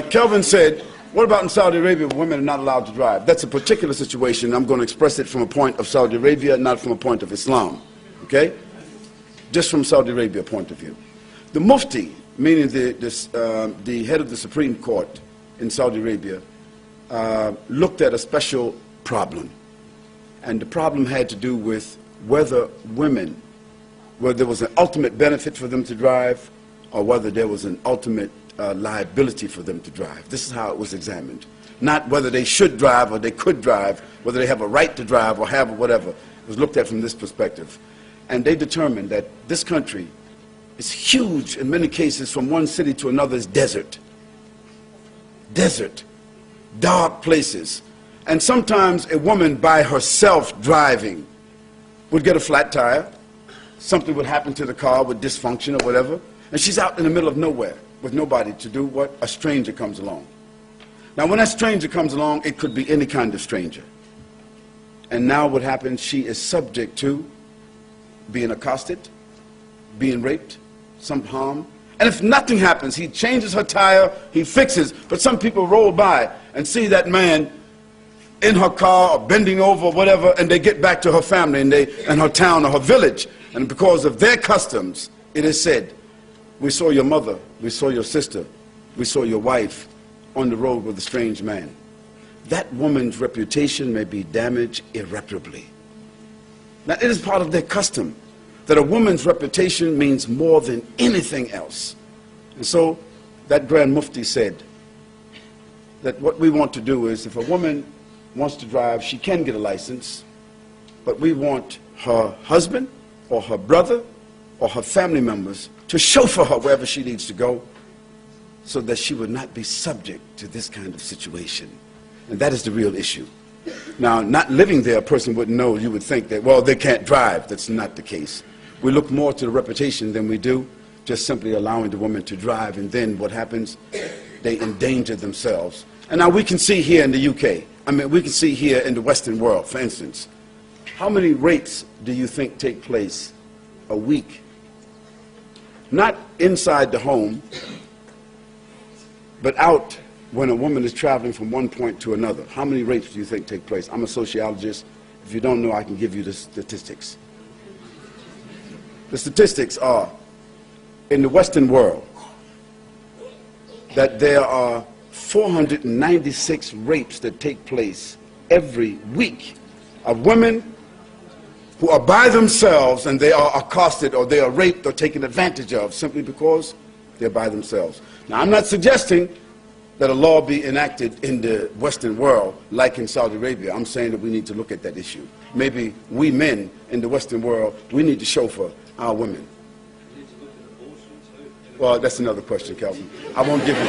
Kelvin said, what about in Saudi Arabia where women are not allowed to drive? That's a particular situation. I'm going to express it from a point of Saudi Arabia, not from a point of Islam. Okay? Just from Saudi Arabia point of view. The Mufti, meaning the head of the Supreme Court in Saudi Arabia, looked at a special problem. And the problem had to do with whether women, whether there was an ultimate benefit for them to drive or whether there was an ultimate liability for them to drive. This is how it was examined. Not whether they should drive or they could drive, whether they have a right to drive or have whatever. It was looked at from this perspective. And they determined that this country is huge in many cases. From one city to another is desert. Desert. Dark places. And sometimes a woman by herself driving would get a flat tire. Something would happen to the car with dysfunction or whatever. And she's out in the middle of nowhere with nobody to do what? A stranger comes along. Now when that stranger comes along, it could be any kind of stranger. And now what happens, she is subject to being accosted, being raped, some harm. And if nothing happens, he changes her tire, he fixes. But some people roll by and see that man in her car or bending over or whatever, and they get back to her family and her town or her village. And because of their customs, it is said, we saw your mother, we saw your sister, we saw your wife on the road with a strange man. That woman's reputation may be damaged irreparably. Now, it is part of their custom that a woman's reputation means more than anything else. And so that Grand Mufti said that what we want to do is, if a woman wants to drive, she can get a license, but we want her husband or her brother or her family members to chauffeur her wherever she needs to go so that she would not be subject to this kind of situation. And that is the real issue. Now, not living there, a person wouldn't know. You would think that, well, they can't drive. That's not the case. We look more to the reputation than we do just simply allowing the woman to drive, and then what happens? They endanger themselves. And now we can see here in the UK, I mean, we can see here in the Western world, for instance, how many rapes do you think take place a week? Not inside the home, but out when a woman is traveling from one point to another. How many rapes do you think take place? I'm a sociologist. If you don't know, I can give you the statistics. The statistics are, in the Western world, that there are 496 rapes that take place every week of women who are by themselves and they are accosted or they are raped or taken advantage of simply because they're by themselves. Now, I'm not suggesting that a law be enacted in the Western world like in Saudi Arabia. I'm saying that we need to look at that issue. Maybe we men in the Western world, we need to chauffeur our women. Well, that's another question, Calvin. I won't give you